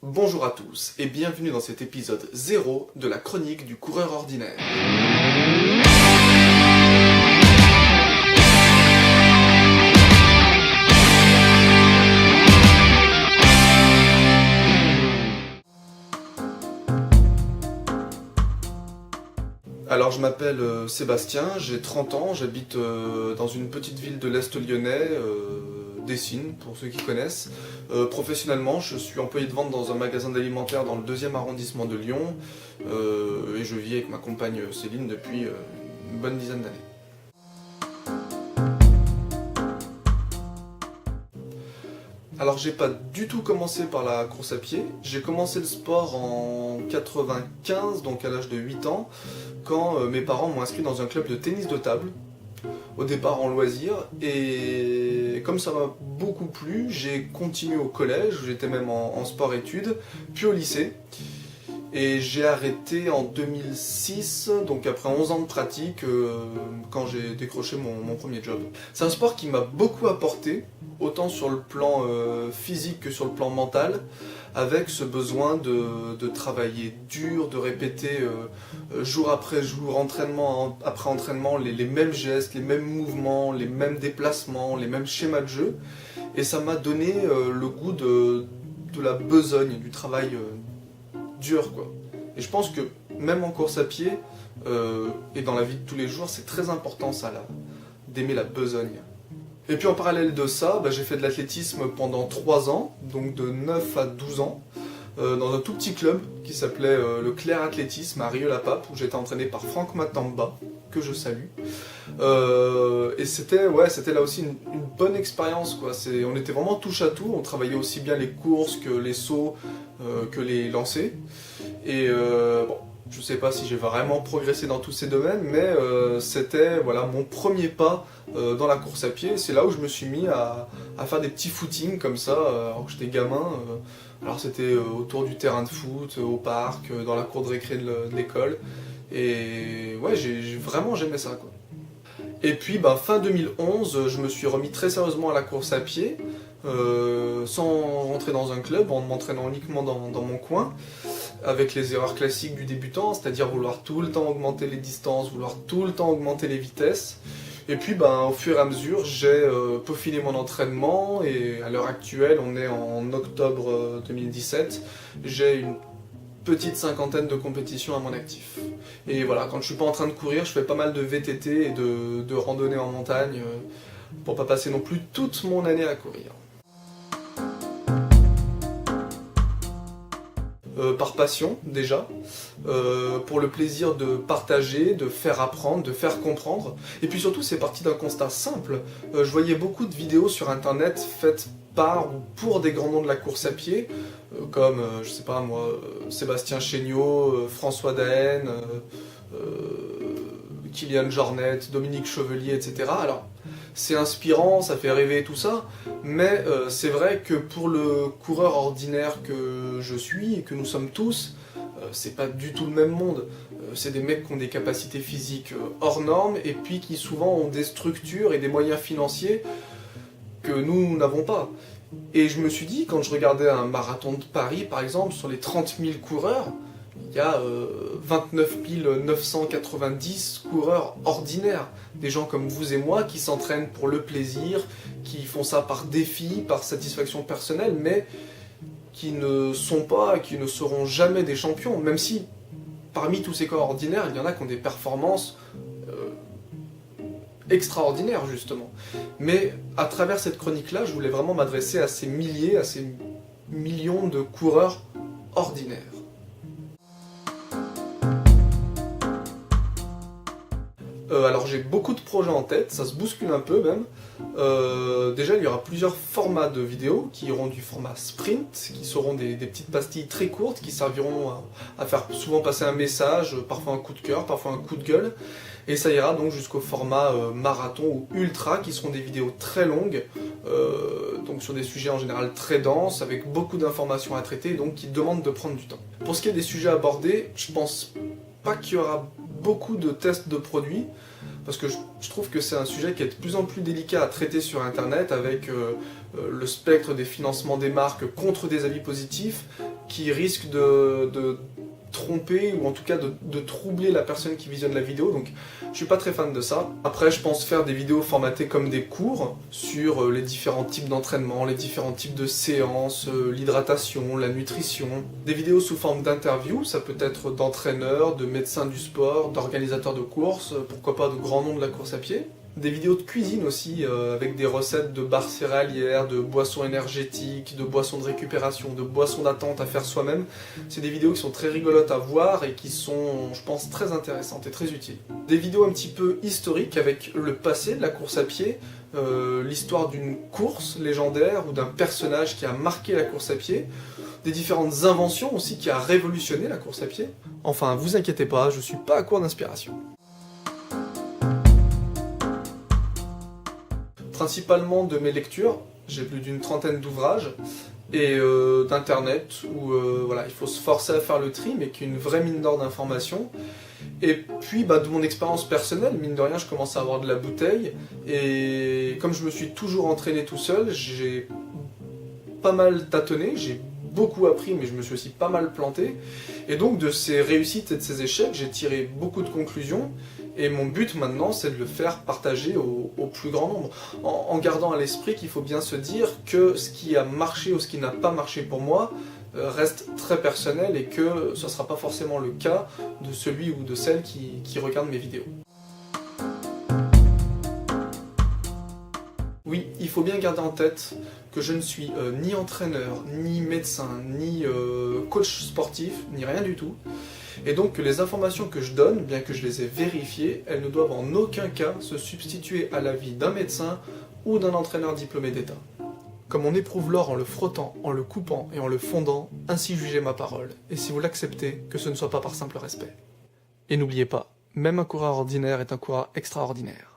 Bonjour à tous et bienvenue dans cet épisode 0 de la chronique du coureur ordinaire. Alors je m'appelle Sébastien, j'ai 30 ans, j'habite dans une petite ville de l'Est lyonnais, Dessines pour ceux qui connaissent. Professionnellement, je suis employé de vente dans un magasin d'alimentaire dans le 2e arrondissement de Lyon et je vis avec ma compagne Céline depuis une bonne dizaine d'années. Alors j'ai pas du tout commencé par la course à pied, j'ai commencé le sport en 95, donc à l'âge de 8 ans, quand mes parents m'ont inscrit dans un club de tennis de table, au départ en loisir, et comme ça m'a beaucoup plu, j'ai continué au collège, où j'étais même en sport-études, puis au lycée, et j'ai arrêté en 2006, donc après 11 ans de pratique, quand j'ai décroché mon premier job. C'est un sport qui m'a beaucoup apporté, autant sur le plan physique que sur le plan mental, avec ce besoin de travailler dur, de répéter jour après jour, entraînement après entraînement, les mêmes gestes, les mêmes mouvements, les mêmes déplacements, les mêmes schémas de jeu. Et ça m'a donné le goût de la besogne, du travail dur, quoi. Et je pense que même en course à pied et dans la vie de tous les jours, c'est très important ça, d'aimer la besogne. Et puis en parallèle de ça, j'ai fait de l'athlétisme pendant 3 ans, donc de 9 à 12 ans, dans un tout petit club qui s'appelait le Clair Athlétisme à Rieux-la-Pape, où j'étais entraîné par Franck Matamba, que je salue. Et c'était là aussi une bonne expérience, quoi. On était vraiment touche à tout, on travaillait aussi bien les courses que les sauts, que les lancers. Et bon, je sais pas si j'ai vraiment progressé dans tous ces domaines, mais c'était mon premier pas dans la course à pied. C'est là où je me suis mis à faire des petits footings comme ça, alors que j'étais gamin. Alors c'était autour du terrain de foot, au parc, dans la cour de récré de l'école. Et ouais, j'aimais ça, quoi. Et puis fin 2011, je me suis remis très sérieusement à la course à pied, sans rentrer dans un club, en m'entraînant uniquement dans mon coin, avec les erreurs classiques du débutant, c'est-à-dire vouloir tout le temps augmenter les distances, vouloir tout le temps augmenter les vitesses. Et puis au fur et à mesure, j'ai peaufiné mon entraînement, et à l'heure actuelle, on est en octobre 2017, j'ai une petite cinquantaine de compétitions à mon actif. Et voilà, quand je suis pas en train de courir, je fais pas mal de VTT et de randonnée en montagne, pour pas passer non plus toute mon année à courir. Par passion déjà, pour le plaisir de partager, de faire apprendre, de faire comprendre, et puis surtout c'est parti d'un constat simple. Je voyais beaucoup de vidéos sur internet faites par ou pour des grands noms de la course à pied, comme, je sais pas moi, Sébastien Chéniaud, François Daen, Kylian Jornet, Dominique Chevelier, etc. Alors, c'est inspirant, ça fait rêver tout ça, mais c'est vrai que pour le coureur ordinaire que je suis et que nous sommes tous, c'est pas du tout le même monde. C'est des mecs qui ont des capacités physiques hors normes et puis qui souvent ont des structures et des moyens financiers que nous n'avons pas. Et je me suis dit, quand je regardais un marathon de Paris par exemple, sur les 30 000 coureurs, il y a 29 990 coureurs ordinaires, des gens comme vous et moi qui s'entraînent pour le plaisir, qui font ça par défi, par satisfaction personnelle, mais qui ne sont pas, qui ne seront jamais des champions, même si parmi tous ces coureurs ordinaires, il y en a qui ont des performances extraordinaires justement. Mais à travers cette chronique-là, je voulais vraiment m'adresser à ces milliers, à ces millions de coureurs ordinaires. Alors j'ai beaucoup de projets en tête, ça se bouscule un peu même. Déjà il y aura plusieurs formats de vidéos qui auront du format sprint, qui seront des petites pastilles très courtes qui serviront à faire souvent passer un message, parfois un coup de cœur, parfois un coup de gueule. Et ça ira donc jusqu'au format marathon ou ultra qui seront des vidéos très longues, donc sur des sujets en général très denses, avec beaucoup d'informations à traiter, donc qui demandent de prendre du temps. Pour ce qui est des sujets abordés, je pense pas qu'il y aura beaucoup de tests de produits, parce que je trouve que c'est un sujet qui est de plus en plus délicat à traiter sur Internet, avec le spectre des financements des marques contre des avis positifs, qui risquent de tromper, ou en tout cas de troubler la personne qui visionne la vidéo, donc je suis pas très fan de ça. Après, je pense faire des vidéos formatées comme des cours, sur les différents types d'entraînement, les différents types de séances, l'hydratation, la nutrition. Des vidéos sous forme d'interviews, ça peut être d'entraîneurs, de médecins du sport, d'organisateurs de courses, pourquoi pas de grands noms de la course à pied. Des vidéos de cuisine aussi, avec des recettes de barres céréalières, de boissons énergétiques, de boissons de récupération, de boissons d'attente à faire soi-même. C'est des vidéos qui sont très rigolotes à voir et qui sont, je pense, très intéressantes et très utiles. Des vidéos un petit peu historiques avec le passé de la course à pied, l'histoire d'une course légendaire ou d'un personnage qui a marqué la course à pied, des différentes inventions aussi qui a révolutionné la course à pied. Enfin, vous inquiétez pas, je suis pas à court d'inspiration. Principalement de mes lectures, j'ai plus d'une trentaine d'ouvrages, et d'internet, où voilà, il faut se forcer à faire le tri, mais qui est une vraie mine d'or d'informations. Et puis de mon expérience personnelle, mine de rien, je commence à avoir de la bouteille, et comme je me suis toujours entraîné tout seul, j'ai pas mal tâtonné, j'ai beaucoup appris, mais je me suis aussi pas mal planté, et donc de ces réussites et de ces échecs, j'ai tiré beaucoup de conclusions, et mon but maintenant, c'est de le faire partager au plus grand nombre, en gardant à l'esprit qu'il faut bien se dire que ce qui a marché ou ce qui n'a pas marché pour moi reste très personnel, et que ce ne sera pas forcément le cas de celui ou de celle qui regarde mes vidéos. Oui, il faut bien garder en tête que je ne suis ni entraîneur, ni médecin, ni coach sportif, ni rien du tout. Et donc que les informations que je donne, bien que je les ai vérifiées, elles ne doivent en aucun cas se substituer à l'avis d'un médecin ou d'un entraîneur diplômé d'État. Comme on éprouve l'or en le frottant, en le coupant et en le fondant, ainsi jugez ma parole, et si vous l'acceptez, que ce ne soit pas par simple respect. Et n'oubliez pas, même un coureur ordinaire est un coureur extraordinaire.